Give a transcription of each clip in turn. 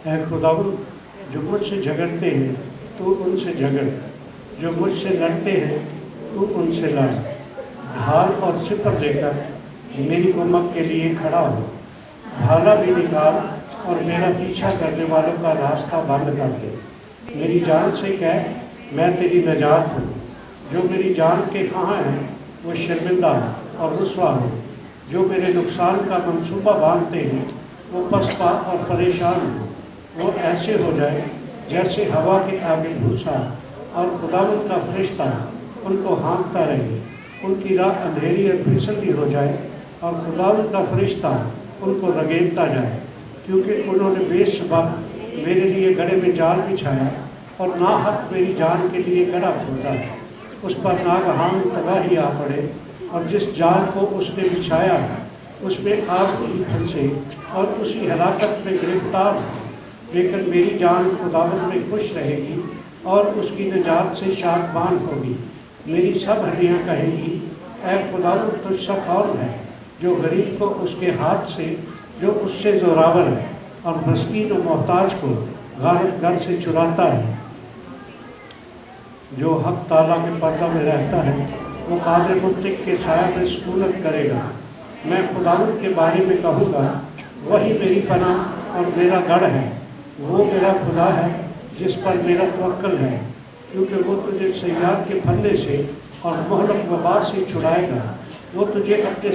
اے خداوند، جو مجھ سے جھگڑتے ہیں تو ان سے جھگڑ، جو مجھ سے لڑتے ہیں تو ان سے لڑ۔ ڈھال اور سپر لے کر میری کمک کے لیے کھڑا ہو، بھالا بھی نکال اور میرا پیچھا کرنے والوں کا راستہ بند کر دے۔ میری جان سے کہہ، میں تیری نجات ہوں۔ جو میری جان کے کہاں ہیں وہ شرمندہ اور رسوا ہو۔ جو میرے نقصان کا منصوبہ باندھتے ہیں وہ پسپا اور پریشان ہو۔ وہ ایسے ہو جائے جیسے ہوا کے آگے بھوسا، اور خداوند کا فرشتہ ان کو ہانکتا رہے۔ ان کی راہ اندھیری اور پھسلتی ہو جائے، اور خداوند کا فرشتہ ان کو رگیلتا جائے، کیونکہ انہوں نے بے سبب میرے لیے گڑھے میں جال بچھایا اور ناحق میری جان کے لیے گڑھا کھودا۔ اس پر ناگہان تباہی آ پڑے، اور جس جال کو اس نے بچھایا ہے اس میں آگ ہی پھنسے اور اسی ہلاکت میں گرفتار ہو۔ لیکن میری جان خداوند میں خوش رہے گی اور اس کی نجات سے شادمان ہوگی۔ میری سب ہڈیاں کہیں گی، اے خداوند تجھ سا کون ہے جو غریب کو اس کے ہاتھ سے، جو اس سے زوراور ہے، اور مسکین و محتاج کو غارت گھر سے چراتا ہے۔ جو حق تعالیٰ کے پردہ میں رہتا ہے وہ قادر مطلق کے سایہ میں سکونت کرے گا۔ میں خداوند کے بارے میں کہوں گا، وہی میری پناہ اور میرا گڑھ ہے۔ وہ میرا خدا ہے جس پر میرا توکل ہے، کیونکہ وہ تجھے صیاد کے پھندے سے اور مہلک وبا سے چھڑائے گا۔ وہ تجھے اپنے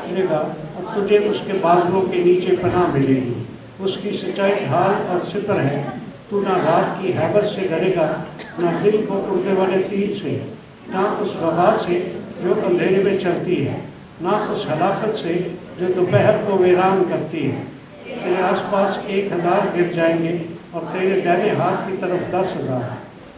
لے گا اور تجھے اس کے بازوؤں کے نیچے پناہ ملے گی۔ اس کی سچائی ڈھال اور سپر ہے۔ تو نہ رات کی ہیبت سے ڈرے گا، نہ دن کو اڑنے والے تیر سے، نہ اس وبا سے جو اندھیرے میں چلتی ہے، نہ اس ہلاکت سے جو دوپہر کو ویران کرتی ہے۔ تیرے آس پاس 1000 گر جائیں گے اور تیرے دائیں ہاتھ کی طرف 10,000،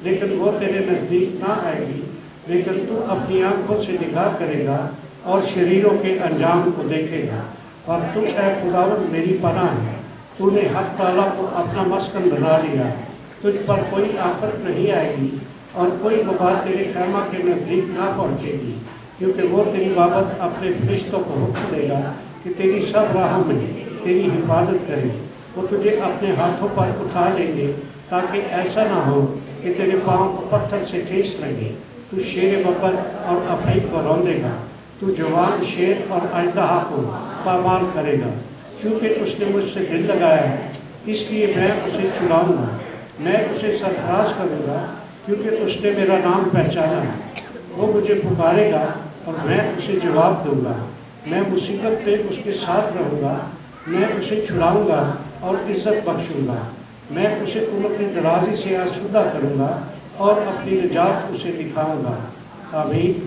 لیکن وہ تیرے نزدیک نہ آئے گی۔ لیکن تو اپنی آنکھوں سے نگاہ کرے گا اور شریروں کے انجام کو دیکھے گا۔ اور تو اے خداوند میری پناہ ہے، تو نے حق تعالیٰ کو اپنا مسکن بنا لیا ہے۔ تجھ پر کوئی آفت نہیں آئے گی اور کوئی وبا تیرے خیمہ کے نزدیک نہ پہنچے گی، کیونکہ وہ تیری بابت اپنے فرشتوں کو حکم دے گا کہ تیری سب راہوں میں تیری حفاظت کرے۔ وہ تجھے اپنے ہاتھوں پر اٹھا لیں گے تاکہ ایسا نہ ہو کہ تیرے پاؤں کو پتھر سے ٹھیس لگے۔ تو شیر ببر اور افعی کو روندے گا، تو جوان شیر اور اژدہا کو پامال کرے گا۔ کیونکہ اس نے مجھ سے دل لگایا ہے، اس لیے میں اسے چھڑاؤں گا۔ میں اسے سرفراز کروں گا، کیونکہ اس نے میرا نام پہچانا ہے۔ وہ مجھے پکارے گا اور میں اسے جواب دوں گا۔ میں مصیبت پہ اس کے ساتھ رہوں گا۔ میں اسے چھڑاؤں گا اور عزت بخشوں گا۔ میں اسے اپنی درازی سے آسودہ کروں گا اور اپنی نجات اسے دکھاؤں گا۔ آمین۔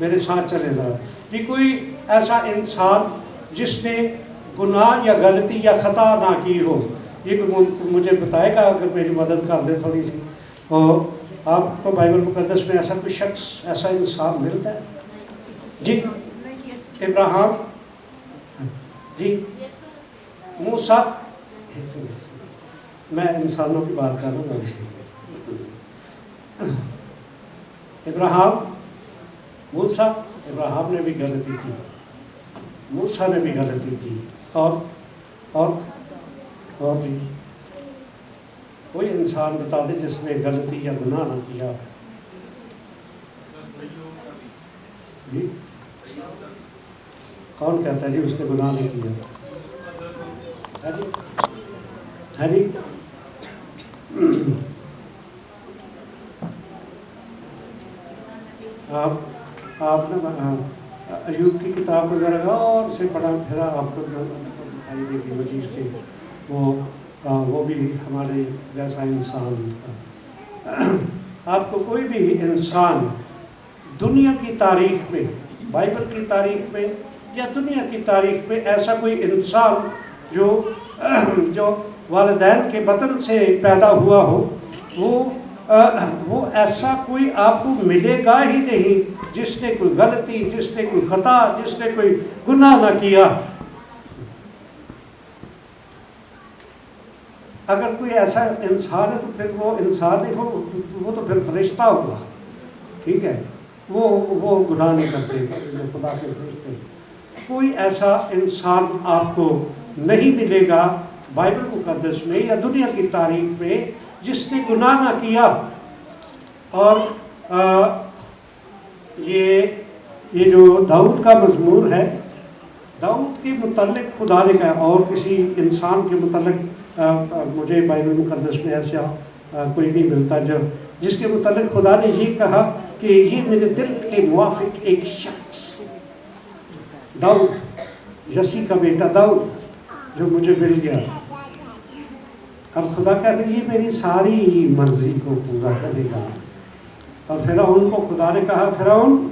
میرے ساتھ چلے ذرا کہ کوئی ایسا انسان جس نے گناہ یا غلطی یا خطا نہ کی ہو، یہ مجھے بتائے گا اگر میری مدد کر دے تھوڑی سی. اور آپ کو بائبل مقدس میں ایسا کوئی شخص، ایسا انسان ملتا ہے؟ جی ابراہیم، جی موسیٰ، میں انسانوں کی بات کر رہا ہوں. ابراہیم، موسیٰ، ابراہیم نے بھی غلطی کی، موسیٰ نے بھی غلطی کی، اور بھی کوئی انسان بتا دے جس نے غلطی یا گناہ نہ کیا. جی کون کہتا ہے جی اس نے گناہ نہیں کیا؟ ہے جی آپ نے ایوب کی کتاب وغیرہ اور سے پڑھا پھرا، آپ کو دکھائی دے گی وجیز کے وہ بھی ہمارے جیسا انسان تھا. آپ کو کوئی بھی انسان دنیا کی تاریخ میں، بائبل کی تاریخ میں یا دنیا کی تاریخ میں ایسا کوئی انسان جو والدین کے بطن سے پیدا ہوا ہو، وہ ایسا کوئی آپ کو ملے گا ہی نہیں جس نے کوئی غلطی، جس نے کوئی خطا، جس نے کوئی گناہ نہ کیا. اگر کوئی ایسا انسان ہے تو پھر وہ انسان نہیں ہو، وہ تو پھر فرشتہ ہوگا. ٹھیک ہے، وہ گناہ نہیں کرتے خدا کے فرشتے. کوئی ایسا انسان آپ کو نہیں ملے گا بائبل مقدس میں یا دنیا کی تاریخ میں جس نے گناہ نہ کیا. اور یہ جو داؤد کا مزمور ہے، داؤد کے متعلق خدا نے کہا، اور کسی انسان کے متعلق مجھے بائبل مقدس میں ایسا کوئی نہیں ملتا جس کے متعلق خدا نے یہ کہا کہ یہ میرے دل کے موافق ایک شخص، داؤد، یسی کا بیٹا داؤد جو مجھے مل گیا. اب خدا کہتے ہیں یہ میری ساری مرضی کو پورا کرے گا. اور فرعون کو خدا نے کہا، فرعون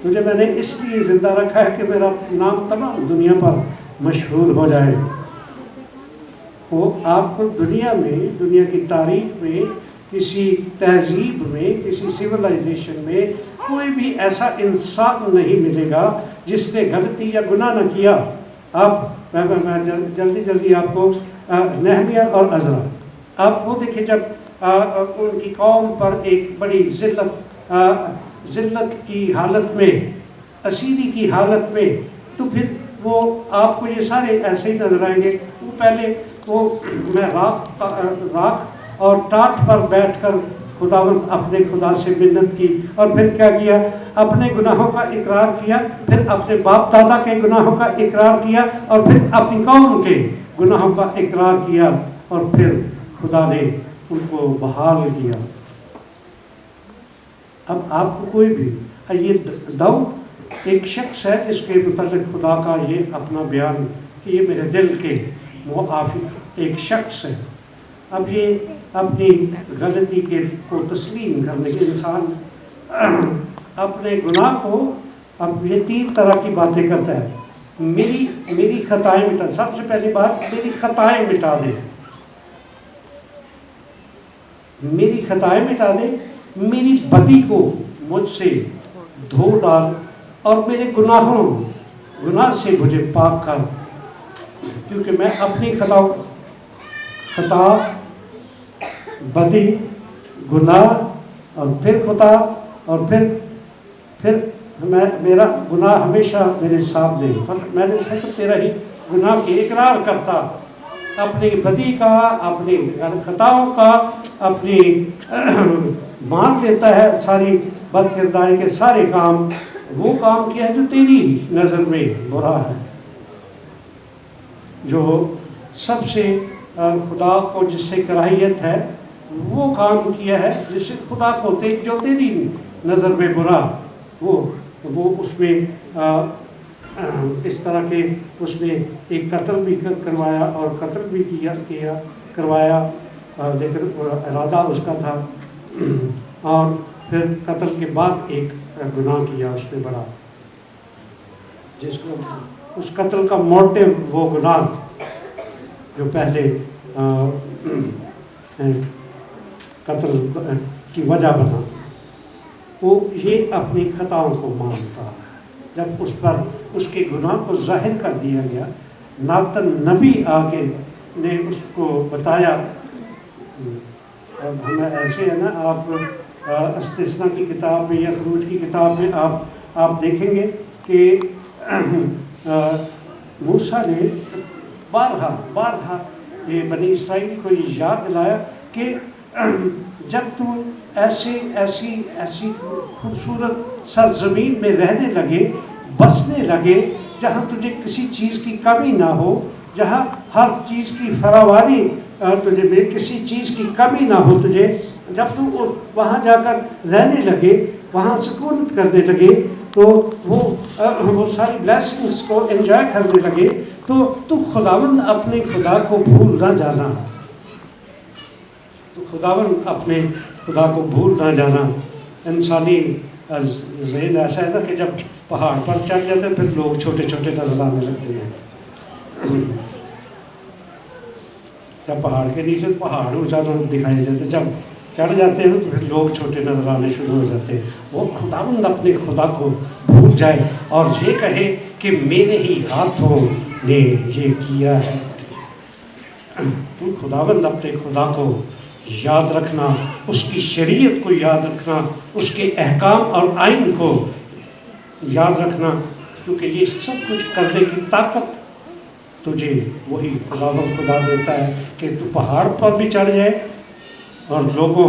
تجھے میں نے اس لیے زندہ رکھا ہے کہ میرا نام تمام دنیا پر مشہور ہو جائے. وہ آپ کو دنیا میں، دنیا کی تاریخ میں، کسی تہذیب میں، کسی سیولائزیشن میں کوئی بھی ایسا انسان نہیں ملے گا جس نے غلطی یا گناہ نہ کیا. میں جلدی آپ کو نہمیہ اور عزرا آپ وہ دیکھیں، جب ان کی قوم پر ایک بڑی ذلت کی حالت میں، اسیری کی حالت میں، تو پھر وہ آپ کو یہ سارے ایسے ہی نظر آئیں گے. وہ پہلے میں راکھ اور ٹاٹ پر بیٹھ کر خداوند اپنے خدا سے منت کی، اور پھر کیا کیا؟ اپنے گناہوں کا اقرار کیا، پھر اپنے باپ دادا کے گناہوں کا اقرار کیا، اور پھر اپنی قوم کے گناہوں کا اقرار کیا، اور پھر خدا نے ان کو بحال کیا. اب آپ کو کوئی بھی، یہ داؤد ایک شخص ہے جس کے متعلق خدا کا یہ اپنا بیان کہ یہ میرے دل کے موافق ایک شخص ہے. اب یہ اپنی غلطی کو تسلیم کرنے کے انسان اپنے گناہ کو، اب یہ 3 طرح کی باتیں کرتا ہے. میری خطائیں مٹا، سب سے پہلی بات میری خطائیں مٹا دے، میری خطائیں مٹا دے، میری بدی کو مجھ سے دھو ڈال، اور میرے گناہ سے مجھے پاک کر، کیونکہ میں اپنی خطا، بدی، گناہ، اور پھر خطا، اور پھر میرا گناہ ہمیشہ میرے سامنے. میں نے صرف تیرا ہی گناہ کی اقرار کرتا، اپنی بدی کا، اپنی خطاؤں کا، اپنی مان لیتا ہے ساری بد کرداری کے سارے کام، وہ کام کیا ہے جو تیری نظر میں برا ہے، جو سب سے خدا کو جس سے کراہیت ہے، وہ کام کیا ہے جس سے خدا کو جو تیری نظر میں برا، وہ اس میں اس طرح کے اس نے ایک قتل بھی کروایا اور قتل بھی کروایا، لیکن ارادہ اس کا تھا، اور پھر قتل کے بعد ایک گناہ کیا اس نے بڑا، جس کو اس قتل کا موٹو وہ گناہ جو پہلے قتل کی وجہ بنا، وہ یہ اپنی خطاؤں کو مانتا ہے۔ جب اس پر اس کے گناہ کو ظاہر کر دیا گیا، ناتن نبی آگے نے اس کو بتایا۔ اب ہمیں ایسے ہے نا، آپ استثنا کی کتاب میں یا خروج کی کتاب میں آپ دیکھیں گے کہ موسیٰ نے بارہا یہ بنی اسرائیل کو یہ یاد دلایا کہ جب تو ایسی خوبصورت سرزمین میں رہنے لگے، بسنے لگے، جہاں تجھے کسی چیز کی کمی نہ ہو، جہاں ہر چیز کی فراوانی تجھے ملے، کسی چیز کی کمی نہ ہو تجھے، جب تو وہاں جا کر رہنے لگے، وہاں سکونت کرنے لگے، تو وہ ساری بلیسنگز کو انجوائے کرنے لگے، تو خداوند اپنے خدا کو بھول نہ جانا، تو خداوند اپنے خدا کو بھول نہ جانا۔ انسانی ذہن ایسا ہے نا کہ جب پہاڑ پر چڑھ جاتے ہیں پھر لوگ چھوٹے چھوٹے نظر آنے لگتے ہیں، جب پہاڑ کے نیچے پہاڑ اونچا دکھائی دیتے، جب چڑھ جاتے ہیں تو پھر لوگ چھوٹے نظر آنے شروع ہو جاتے ہیں۔ وہ خداوند اپنے خدا کو بھول جائے اور یہ کہے کہ میرے ہی ہاتھوں نے یہ کیا ہے۔ تو خداوند اپنے خدا کو یاد رکھنا، اس کی شریعت کو یاد رکھنا، اس کے احکام اور آئین کو یاد رکھنا، کیونکہ یہ سب کچھ کرنے کی طاقت تجھے وہی خداوند خدا دیتا ہے کہ تو پہاڑ پر بھی چڑھ جائے اور لوگوں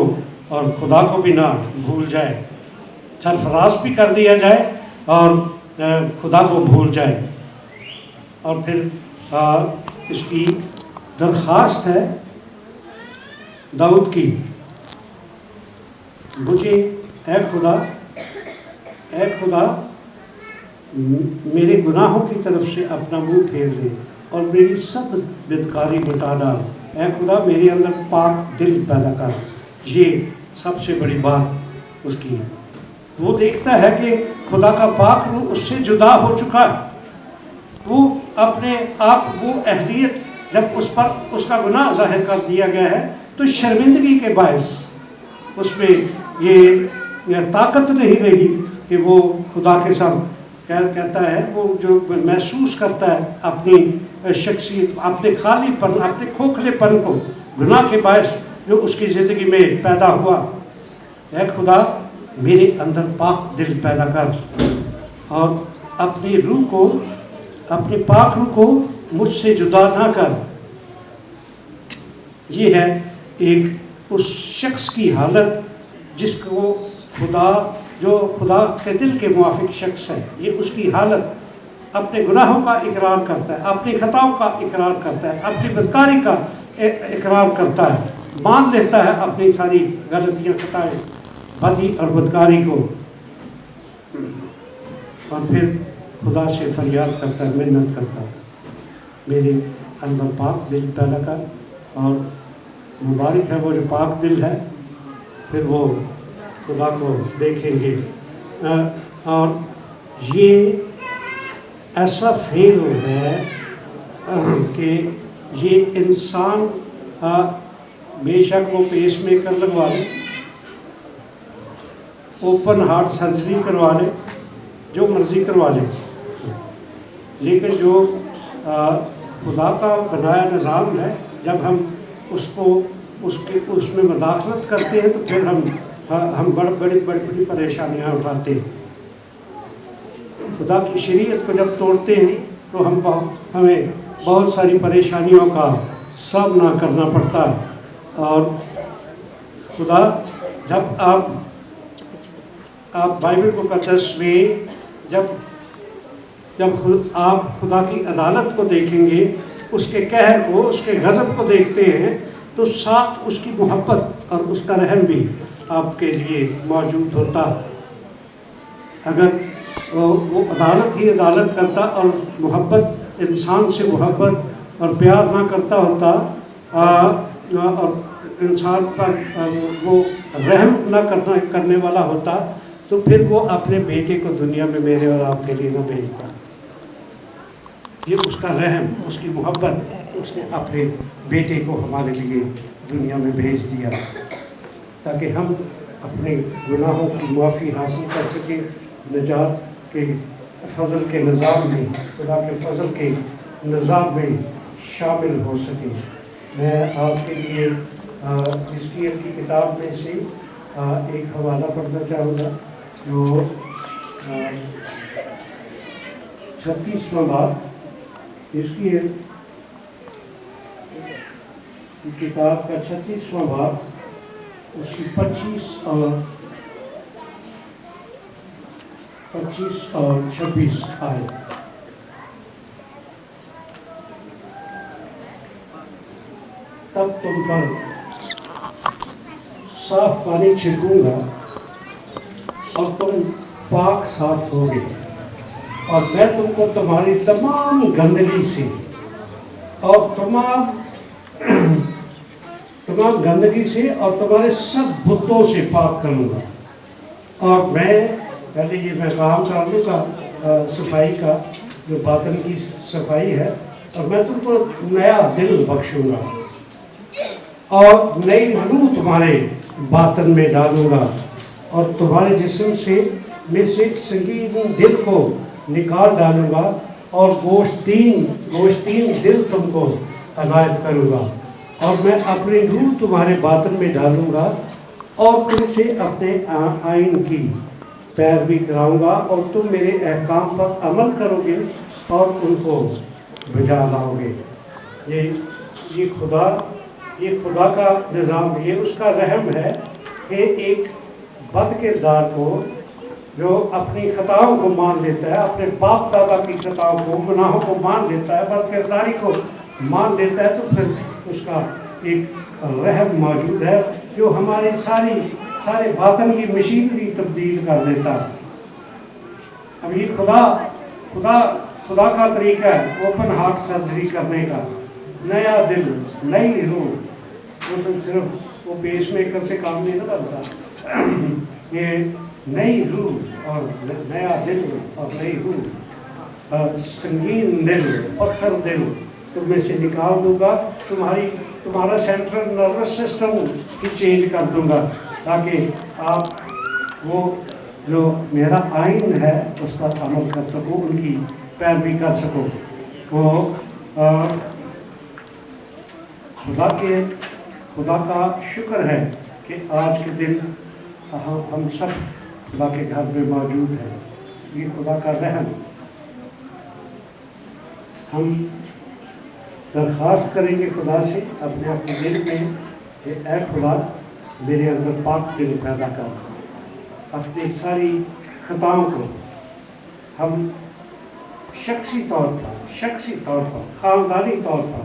اور خدا کو بھی نہ بھول جائے، سرفراز بھی کر دیا جائے اور خدا کو بھول جائے۔ اور پھر اس کی درخواست ہے داؤد کی، مجھے اے خدا میرے گناہوں کی طرف سے اپنا منہ پھیر دے اور میری سب بدکاری مٹا ڈال۔ اے خدا میرے اندر پاک دل پیدا کر۔ یہ سب سے بڑی بات اس کی ہے۔ وہ دیکھتا ہے کہ خدا کا پاک روح اس سے جدا ہو چکا ہے، وہ اپنے آپ وہ اہلیت جب اس پر اس کا گناہ ظاہر کر دیا گیا ہے تو شرمندگی کے باعث اس میں یہ طاقت نہیں رہی کہ وہ خدا کے ساتھ کہتا ہے، وہ جو محسوس کرتا ہے اپنی شخصیت، اپنے خالی پن، اپنے کھوکھلے پن کو گناہ کے باعث جو اس کی زندگی میں پیدا ہوا۔ اے خدا میرے اندر پاک دل پیدا کر اور اپنی روح کو، اپنے پاک روح کو مجھ سے جدا نہ کر۔ یہ ہے ایک اس شخص کی حالت جس کو جو خدا کے دل کے موافق شخص ہے، یہ اس کی حالت اپنے گناہوں کا اقرار کرتا ہے، اپنی خطاؤں کا اقرار کرتا ہے، اپنی بدکاری کا اقرار کرتا ہے، مان لیتا ہے اپنی ساری غلطیاں، خطائیں، بدی اور بدکاری کو، اور پھر خدا سے فریاد کرتا ہے، منت کرتا ہے، میرے اندر پاک دل پیدا کر۔ اور مبارک ہے وہ جو پاک دل ہے، پھر وہ خدا کو دیکھیں گے۔ اور یہ ایسا فعل ہے کہ یہ انسان بے شک وہ پیس میکر لگوا لے، اوپن ہارٹ سرجری کروا لے، جو مرضی کروا لے، لیکن جو خدا کا بنایا نظام ہے، جب ہم اس کو اس میں مداخلت کرتے ہیں تو پھر ہم بڑی پریشانیاں اٹھاتے ہیں۔ خدا کی شریعت کو جب توڑتے ہیں تو ہمیں بہت ساری پریشانیوں کا سامنا کرنا پڑتا ہے۔ اور خدا جب آپ بائبل مقدس میں جب آپ خدا کی عدالت کو دیکھیں گے، اس کے قہر کو، اس کے غضب کو دیکھتے ہیں، تو ساتھ اس کی محبت اور اس کا رحم بھی آپ کے لیے موجود ہوتا۔ اگر وہ عدالت ہی عدالت کرتا اور محبت انسان سے محبت اور پیار نہ کرتا ہوتا اور انسان پر وہ رحم نہ کرنے والا ہوتا تو پھر وہ اپنے بیٹے کو دنیا میں میرے اور آپ کے لیے نہ بھیجتا. یہ اس کا رحم، اس کی محبت، اس نے اپنے بیٹے کو ہمارے لیے دنیا میں بھیج دیا تاکہ ہم اپنے گناہوں کی معافی حاصل کر سکیں، نجات کے فضل کے نظام میں، خدا کے فضل کے نظام میں شامل ہو سکیں. میں آپ کے لیے حزقیل کی کتاب میں سے ایک حوالہ پڑھنا چاہوں گا جو 36واں باب، حزقیل کی کتاب کا 36واں باب، اس کی 25 اور 26 آیت. تب تم پر صاف پانی چھڑکوں گا اور تم پاک صاف ہوگے، اور میں تم کو تمہاری تمام گندگی سے اور تمام گندگی سے اور تمہارے سب بتوں سے پاک کروں گا. اور میں پہلے یہ میں کام کر لوں گا صفائی کا، جو باطن کی صفائی ہے، اور میں تم کو نیا دل بخشوں گا اور نئی روح تمہارے باطن میں ڈالوں گا، اور تمہارے جسم میں سے سنگین دل کو نکال ڈالوں گا، اور گوشتین دل تم کو عنایت کروں گا، اور میں اپنی روح تمہارے باطن میں ڈالوں گا، اور تم سے اپنے آئین کی پیروی کراؤں گا، اور تم میرے احکام پر عمل کرو گے اور ان کو بجا لاؤ گے. یہ خدا کا نظام، یہ اس کا رحم ہے کہ ایک بد کردار کو جو اپنی خطاؤں کو مان لیتا ہے، اپنے باپ دادا کی خطاؤں کو، گناہوں کو مان لیتا ہے، بد کرداری کو مان لیتا ہے، تو پھر اس کا ایک رحم موجود ہے جو ہماری سارے باطن کی مشینری تبدیل کر دیتا ہے. اب یہ خدا کا طریقہ ہے اوپن ہارٹ سرجری کرنے کا. نیا دل، نئی روح، وہ تو صرف وہ پیس میکر سے کام نہیں نہ بنتا. یہ نئی روح اور نیا دل اور نئی روح، سنگین دل، پتھر دل تم میں سے نکال دوں گا، تمہارا سینٹرل نروس سسٹم کی چینج کر دوں گا، تاکہ آپ وہ جو میرا آئین ہے اس پر عمل کر سکو، ان کی پیروی کر سکو. وہ خدا کا شکر ہے کہ آج کے دن ہم سب خدا کے گھر میں موجود ہیں. یہ خدا کا رحم. ہم درخواست کریں گے خدا سے اپنے دل میں کہ اے خدا میرے اندر پاک دل پیدا کر. اپنی ساری خطاؤں کو ہم شخصی طور پر، خاندانی طور پر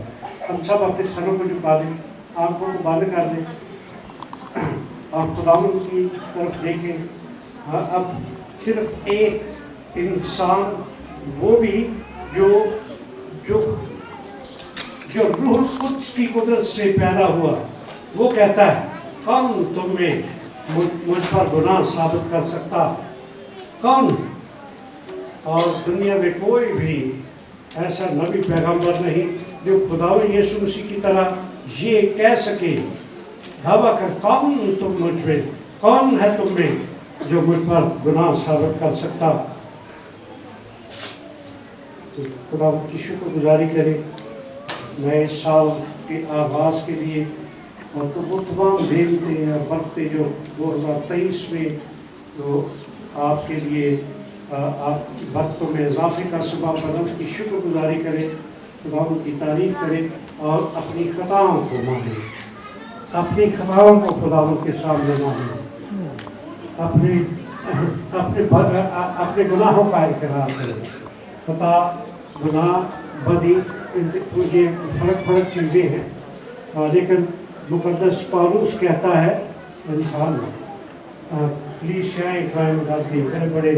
ہم سب اپنے سروں کو جھکا دیں، آنکھوں کو بند کر دیں اور خداوند کی طرف دیکھیں. اب صرف ایک انسان، وہ بھی جو روح القدس کی قدرت سے پیدا ہوا، وہ کہتا ہے کون تم میں مجھ پر گناہ ثابت کر سکتا؟ کون؟ اور دنیا میں کوئی بھی ایسا نبی پیغمبر نہیں جو خداوند یسوع مسیح کی طرح یہ کہہ سکے، دعویٰ کر کون تم مجھ میں، کون ہے تم میں جو مجھ پر گناہ ثابت کر سکتا؟ خدا کی شکر گزاری کرے نئے سال کے آغاز کے لیے، اور تو وہ تمام نعمتیں اور برکتیں جو 2023 میں جو آپ کے لیے آپ کی برکتوں میں اضافے کا سبب بنا، اس کی شکر گزاری کرے، خدا ان کی تعریف کرے اور اپنی خطاؤں کو مانے، اپنی خطاؤں کو خدا ان کے سامنے مانے، اپنے گناہوں کا اقرار کرے. خطا، گناہ، بدی، یہ فرق چیزیں ہیں، لیکن مقدس پالوس کہتا ہے انسان کلیسیائیں قائم کرتی، بڑے